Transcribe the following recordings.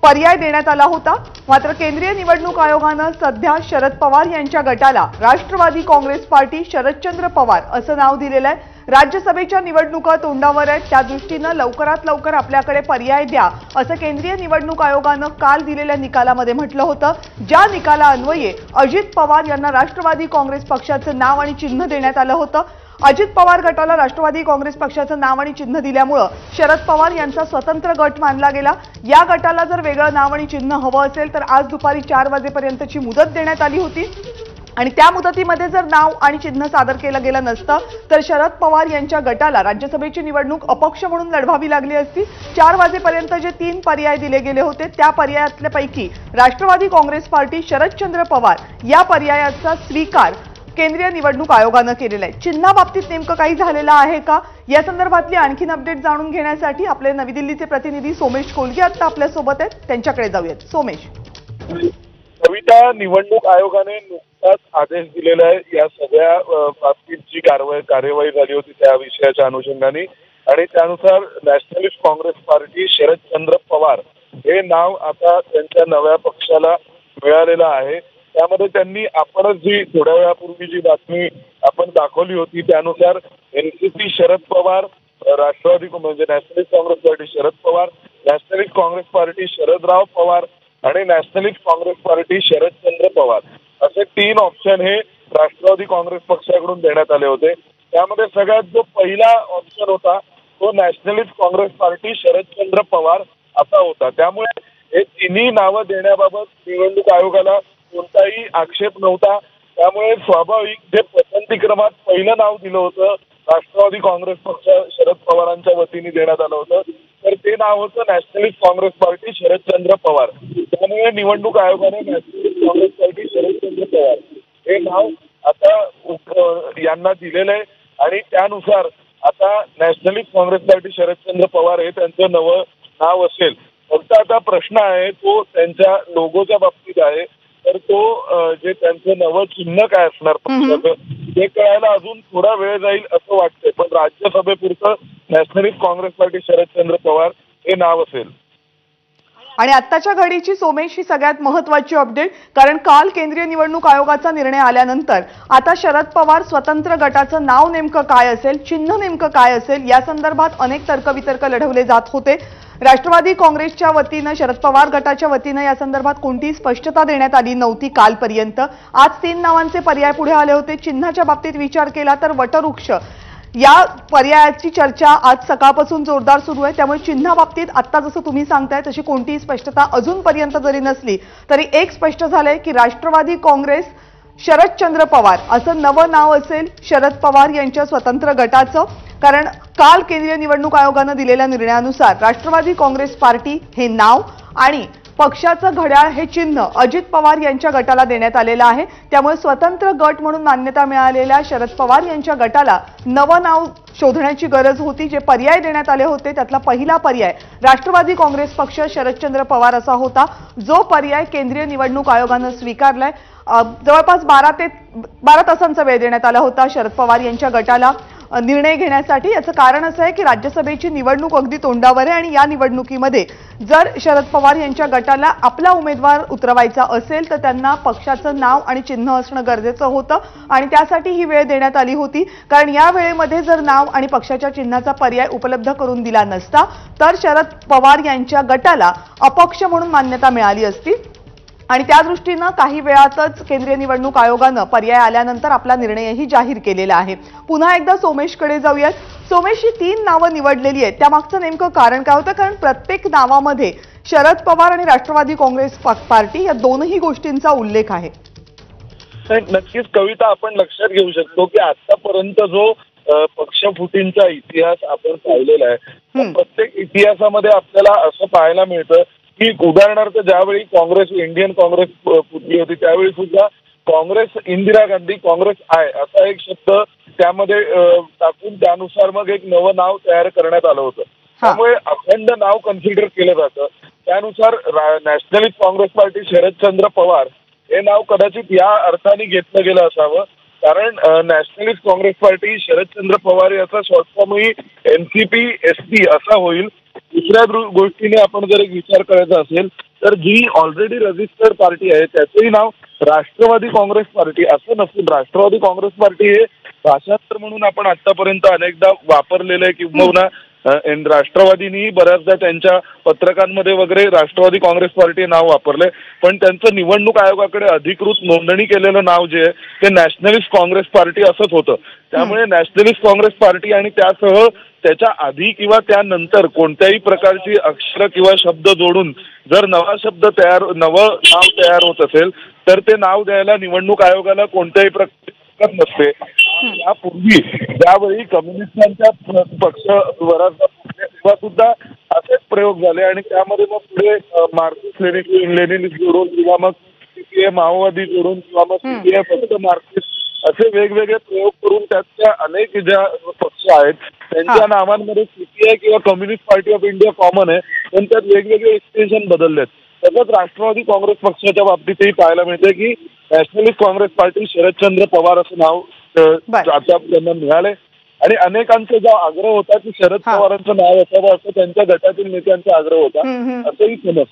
पर्याय देण्यात आला होता। मात्र केंद्रीय निवडणूक आयोगानं सध्या शरद पवार यांच्या गटाला राष्ट्रवादी काँग्रेस पार्टी शरदचंद्र पवार असं नाव दिलेलं आहे। राज्यसभेच्या निवडणुका तोंडावर आहेत, त्या दृष्टीनं लवकरात लवकर आपल्याकडे पर्याय द्या असं केंद्रीय निवडणूक आयोगानं काल दिलेल्या निकालामध्ये म्हटलं होतं। ज्या निकालान्वये अजित पवार यांना राष्ट्रवादी काँग्रेस पक्षाचं नाव आणि चिन्ह देण्यात आलं होतं। अजित पवार गटाला राष्ट्रवादी काँग्रेस पक्षाचं नाव आणि चिन्ह दिल्यामुळे शरद पवार यांचा स्वतंत्र गट मानला गेला। या गटाला जर वेगळं नाव आणि चिन्ह हवं असेल तर आज दुपारी 4 वाजेपर्यंतची मुदत देण्यात आली होती आणि त्या मुदतीमध्ये जर नाव आणि चिन्ह सादर केलं गेलं नसतं तर शरद पवार यांच्या गटाला राज्यसभेची निवडणूक अपक्ष म्हणून लढवावी लागली असती। 4 वाजेपर्यंत जे 3 पर्याय दिले गेले होते त्या पर्यायातल्यापैकी राष्ट्रवादी काँग्रेस पार्टी शरदचंद्र पवार या पर्यायाचा स्वीकार केंद्रीय निवडणूक आयोगानं केलेला आहे। चिन्हाबाबतीत नेमकं काही झालेलं आहे का या संदर्भातली आणखीन अपडेट जाणून घेण्यासाठी आपले नवी दिल्लीचे प्रतिनिधी सोमेश कोलगे आता आपल्या सोबत आहेत, त्यांच्याकडे जाऊयात। सोमेश, कविता, निवडणूक आयोगाने नुकताच आदेश दिलेला आहे या सगळ्या बाबतीत जी कार्यवाही झाली होती त्या विषयाच्या अनुषंगाने आणि त्यानुसार नॅशनलिस्ट काँग्रेस पार्टी शरदचंद्र पवार हे नाव आता त्यांच्या नव्या पक्षाला मिळालेलं आहे। त्यामध्ये त्यांनी आपणच जी थोड्या वेळापूर्वी जी बातमी आपण दाखवली होती त्यानुसार एनसीपी शरद पवार, राष्ट्रवादी म्हणजे nationalist Congress party Sharad Pawar, nationalist Congress party Sharadrao Pawar आणि नॅशनलिस्ट काँग्रेस पार्टी शरदचंद्र पवार असे 3 ऑप्शन हे राष्ट्रवादी काँग्रेस पक्षाकडून देण्यात आले होते। त्यामध्ये सगळ्यात जो पहिला ऑप्शन होता तो नॅशनलिस्ट काँग्रेस पार्टी शरदचंद्र पवार असा होता। त्यामुळे हे तिन्ही नावं देण्याबाबत निवडणूक आयोगाला कोणताही आक्षेप नव्हता। त्यामुळे स्वाभाविक जे पसंतीक्रमात पहिलं नाव दिलं होतं राष्ट्रवादी काँग्रेस पक्ष शरद पवारांच्या वतीने देण्यात आलं होतं तर ते नाव होतं नॅशनलिस्ट काँग्रेस पार्टी शरदचंद्र पवार। त्यामुळे निवडणूक आयोगाने नॅशनलिस्ट काँग्रेस पार्टी शरदचंद्र पवार हे नाव आता यांना दिलेलं आहे आणि त्यानुसार आता नॅशनलिस्ट काँग्रेस पार्टी शरदचंद्र पवार हे त्यांचं नवं नाव असेल। फक्त आता प्रश्न आहे तो त्यांच्या लोगोच्या बाबतीत आहे, तर तो जे त्यांचं नवं चिन्ह काय असणार पक्षाचं ते कळायला अजून थोडा वेळ जाईल असं वाटतंय, पण राज्यसभेपुरतं नॅशनलिस्ट काँग्रेस पार्टी शरदचंद्र पवार हे नाव असेल। आणि आत्ताच्या घडीची सोमेश ही सगळ्यात महत्त्वाची अपडेट, कारण काल केंद्रीय निवडणूक आयोगाचा निर्णय आल्यानंतर आता शरद पवार स्वतंत्र गटाचं नाव नेमकं काय असेल, चिन्ह नेमकं काय असेल या संदर्भात अनेक तर्कवितर्क लढवले जात होते। राष्ट्रवादी काँग्रेसच्या वतीनं शरद पवार गटाच्या वतीनं या संदर्भात कोणतीही स्पष्टता देण्यात आली नव्हती कालपर्यंत। आज 3 नावांचे पर्याय पुढे आले होते। चिन्हाच्या बाबतीत विचार केला तर वटवृक्ष या पर्यायाची चर्चा आज सकाळपासून जोरदार सुरू आहे। त्यामुळे चिन्हाबाबतीत आता जसं तुम्ही सांगताय तशी कोणतीही स्पष्टता अजूनपर्यंत जरी नसली तरी एक स्पष्ट झालंय की राष्ट्रवादी काँग्रेस शरदचंद्र पवार असं नवं नाव असेल शरद पवार यांच्या स्वतंत्र गटाचं। कारण काल केंद्रीय निवडणूक आयोगानं दिलेल्या निर्णयानुसार राष्ट्रवादी काँग्रेस पार्टी हे नाव आणि पक्षाचं घड्याळ हे चिन्ह अजित पवार यांच्या गटाला देण्यात आलेलं आहे। त्यामुळे स्वतंत्र गट म्हणून मान्यता मिळालेल्या शरद पवार यांच्या गटाला नवं नाव शोधण्याची गरज होती। जे पर्याय देण्यात आले होते त्यातला पहिला पर्याय राष्ट्रवादी काँग्रेस पक्ष शरदचंद्र पवार असा होता, जो पर्याय केंद्रीय निवडणूक आयोगानं स्वीकारलाय। जवळपास 12 तासांचा वेळ देण्यात आला होता शरद पवार यांच्या गटाला निर्णय घेण्यासाठी। याचं कारण असं आहे की राज्यसभेची निवडणूक अगदी तोंडावर आहे आणि या निवडणुकीमध्ये जर शरद पवार यांच्या गटाला आपला उमेदवार उतरवायचा असेल तर त्यांना पक्षाचं नाव आणि चिन्ह असणं गरजेचं होतं आणि त्यासाठी ही वेळ देण्यात आली होती। कारण या वेळेमध्ये जर नाव आणि पक्षाच्या चिन्हाचा पर्याय उपलब्ध करून दिला नसता तर शरद पवार यांच्या गटाला अपक्ष म्हणून मान्यता मिळाली असती आणि त्या दृष्टीनं काही वेळातच केंद्रीय निवडणूक आयोगानं पर्याय आल्यानंतर आपला निर्णयही जाहीर केलेला आहे। पुन्हा एकदा सोमेशकडे जाऊयात। सोमेश, ही 3 नावं निवडलेली आहेत त्यामागचं नेमकं कारण काय होतं? कारण प्रत्येक नावामध्ये शरद पवार आणि राष्ट्रवादी काँग्रेस पार्टी या दोनही गोष्टींचा उल्लेख आहे। नक्कीच कविता, आपण लक्षात घेऊ शकतो की आतापर्यंत जो पक्षफुटींचा इतिहास आपण पाहिलेला आहे प्रत्येक इतिहासामध्ये आपल्याला असं पाहायला मिळतं की उदाहरणार्थ ज्यावेळी काँग्रेस इंडियन काँग्रेस फुटली होती त्यावेळी सुद्धा काँग्रेस इंदिरा गांधी काँग्रेस आहे असा एक शब्द त्यामध्ये टाकून त्यानुसार मग एक नवं नाव तयार करण्यात आलं होतं। त्यामुळे अखंड नाव कन्सिडर केलं जातं। त्यानुसार नॅशनलिस्ट काँग्रेस पार्टी शरदचंद्र पवार हे नाव कदाचित या अर्थाने घेतलं गेलं असावं कारण नॅशनलिस्ट काँग्रेस पार्टी शरदचंद्र पवार याचा शॉर्ट फॉर्मही NCP-SP असा होईल। दुसऱ्या गोष्टीने आपण जर एक विचार करायचा असेल तर जी ऑलरेडी रजिस्टर्ड पार्टी आहे त्याचंही नाव राष्ट्रवादी काँग्रेस पार्टी असं नसून राष्ट्रवादी काँग्रेस पार्टी हे भाषांतर म्हणून आपण आतापर्यंत अनेकदा वापरलेलं आहे किंवा राष्ट्रवादींनी बऱ्याचदा त्यांच्या पत्रकांमध्ये वगैरे राष्ट्रवादी काँग्रेस पार्टी नाव वापरलंय, पण त्यांचं निवडणूक आयोगाकडे अधिकृत नोंदणी केलेलं नाव जे आहे ते नॅशनलिस्ट काँग्रेस पार्टी असंच होतं. त्यामुळे नॅशनलिस्ट काँग्रेस पार्टी आणि त्यासह त्याच्या आधी किंवा त्यानंतर कोणत्याही प्रकारची अक्षर किंवा शब्द जोडून जर नवं नाव तयार होत असेल तर ते नाव द्यायला निवडणूक आयोगाला कोणत्याही प्रकार नसते. यापूर्वी ज्यावेळी कम्युनिस्टांच्या पक्ष बराचसा सुद्धा असेच प्रयोग झाले आणि त्यामध्ये मग पुढे मार्क्सिस्ट लेनिनिस्ट जोडून किंवा मग सीपीआय माओवादी जोडून किंवा मग सीपीआय फक्त मार्क्सिस्ट असे वेगवेगळे प्रयोग करून त्याच्या अनेक ज्या पक्ष आहेत त्यांच्या नावांमध्ये सीपीआय किंवा communist party of India common आहे, पण त्यात वेगवेगळे एक्सटेन्शन बदललेत. तसंच राष्ट्रवादी काँग्रेस पक्षाच्या बाबतीतही पाहायला मिळते की नॅशनलिस्ट काँग्रेस पार्टी शरदचंद्र पवार असं नाव आता त्यांना मिळालंय आणि अनेकांचा जो आग्रह होता की शरद पवारांचं नाव असावं असं त्यांच्या गटातील नेत्यांचा आग्रह होता, असंही समज.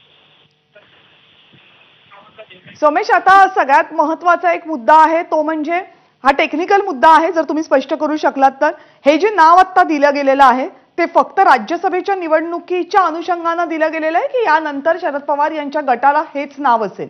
सोमेश, आता सगळ्यात महत्वाचा एक मुद्दा आहे तो म्हणजे हा टेक्निकल मुद्दा आहे, जर तुम्ही स्पष्ट करू शकलात तर हे जे नाव आता दिलं गेलेलं आहे ते फक्त राज्यसभेच्या निवडणुकीच्या अनुषंगानं दिलं गेलेलं आहे की यानंतर शरद पवार यांच्या गटाला हेच नाव असेल?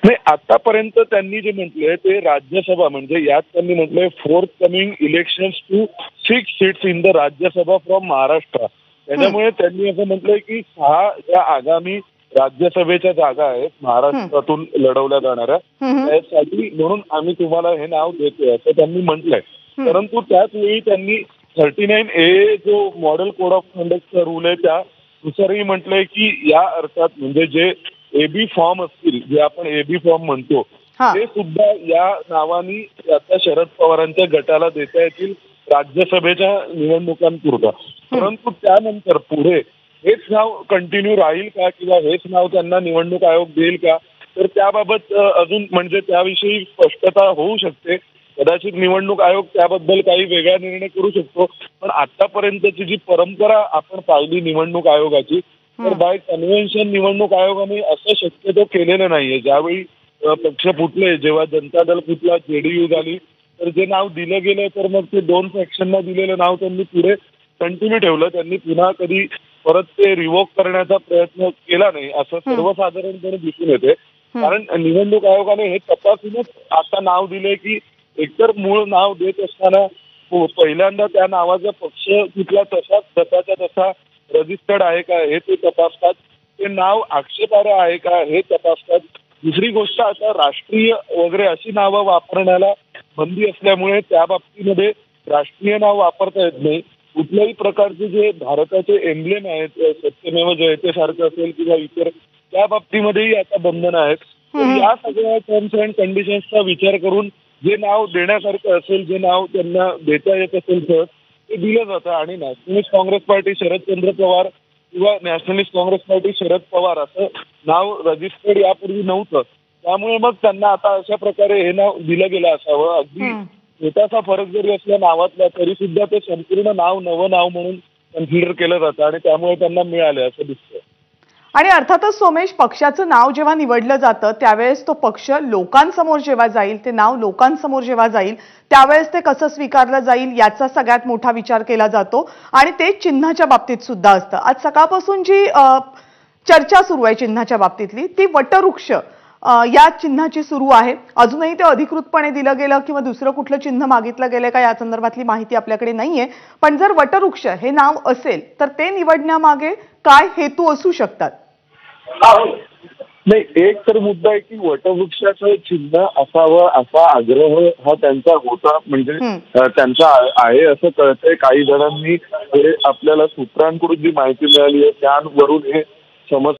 नाही, आतापर्यंत त्यांनी जे म्हटलंय ते राज्यसभा म्हणजे यात त्यांनी म्हटलंय fourth coming elections to 6 seats in the Rajya Sabha from Maharashtra. त्याच्यामुळे त्यांनी असं म्हटलंय की 6 ज्या आगामी राज्यसभेच्या जागा आहेत महाराष्ट्रातून लढवल्या जाणाऱ्या त्यासाठी म्हणून आम्ही तुम्हाला हे नाव देतोय असं त्यांनी म्हटलंय. परंतु त्याच वेळी त्यांनी 39A जो मॉडेल कोड ऑफ कंडक्टचा रूल आहे त्यानुसारही म्हटलंय की या अर्थात म्हणजे जे एबी फॉर्म असतील जे आपण एबी फॉर्म म्हणतो ते सुद्धा या नावानी आता शरद पवारांच्या गटाला देता येतील राज्यसभेच्या निवडणुकांपुरता. परंतु त्यानंतर पुढे हेच नाव कंटिन्यू राहील का किंवा हेच नाव त्यांना निवडणूक आयोग देईल का तर त्याबाबत अजून म्हणजे त्याविषयी स्पष्टता होऊ शकते. कदाचित निवडणूक आयोग त्याबद्दल काही वेगळा निर्णय करू शकतो, पण आतापर्यंतची जी परंपरा आपण पाहिली निवडणूक आयोगाची तर बाय कन्व्हेन्शन निवडणूक आयोगाने असं शक्यतो केलेलं नाहीये. ज्यावेळी पक्ष फुटले, जेव्हा जनता दल फुटला, जेडीयू झाली, तर जे नाव दिलं गेलं तर मग ते 2 फॅक्शनना दिलेलं नाव त्यांनी पुढे कंटिन्यू ठेवलं. त्यांनी पुन्हा कधी परत ते रिवोक करण्याचा प्रयत्न केला नाही असं सर्वसाधारणपणे दिसून येते. कारण निवडणूक आयोगाने हे तपासूनच आता नाव दिले की एकतर मूळ नाव देत असताना पहिल्यांदा त्या नावाचा पक्ष कुठला तसाच्या तसा रजिस्टर्ड आहे का हे ते तपासतात, ते नाव आक्षेपार्ह आहे का हे तपासतात. दुसरी गोष्ट आता राष्ट्रीय वगैरे अशी नावं वापरण्याला बंदी असल्यामुळे त्या बाबतीमध्ये राष्ट्रीय नाव वापरता येत नाही. कुठल्याही प्रकारचे जे भारताचे एम्ब्लेम आहेत सत्यमेव जयतेसारखं असेल किंवा इतर त्या बाबतीमध्येही आता बंधनं आहेत. तर या सगळ्या टर्म्स अँड कंडिशन्सचा विचार करून जे नाव देण्यासारखं असेल, जे नाव त्यांना देता येत असेल तर ते दिलं जातं. आणि नॅशनलिस्ट काँग्रेस पार्टी शरदचंद्र पवार किंवा नॅशनलिस्ट काँग्रेस पार्टी शरद पवार असं नाव रजिस्टर्ड यापूर्वी नव्हतं. त्यामुळे मग त्यांना आता अशा प्रकारे हे नाव दिलं गेलं असावं. अगदी छोटासा फरक जरी असला नावातला तरी सुद्धा ते संपूर्ण नाव नवं नाव म्हणून कन्सिडर केलं जातं आणि त्यामुळे त्यांना मिळालं असं दिसतं. आणि अर्थातच सोमेश, पक्षाचं नाव जेव्हा निवडलं जातं त्यावेळेस तो पक्ष लोकांसमोर जेव्हा जाईल, ते नाव लोकांसमोर जेव्हा जाईल त्यावेळेस ते कसं स्वीकारलं जाईल याचा सगळ्यात मोठा विचार केला जातो आणि ते चिन्हाच्या बाबतीत सुद्धा असतं. आज सकाळपासून जी चर्चा सुरू आहे चिन्हाच्या बाबतीतली ती वटवृक्ष या चिन्हाची सुरू आहे. अजूनही ते अधिकृतपणे दिलं गेलं किंवा दुसरं कुठलं चिन्ह मागितलं गेलं का या संदर्भातली माहिती आपल्याकडे नाहीये. पण जर वटवृक्ष हे नाव असेल तर ते निवडण्यामागे काय हेतू असू शकतात? नाही, एक तर मुद्दा आहे की वटवृक्षाचं चिन्ह असावं असा आग्रह हा त्यांचा होता, म्हणजे त्यांचा आहे असं कळतंय. काही जणांनी आपल्याला सूत्रांकडून जी माहिती मिळाली आहे त्यावरून हे समज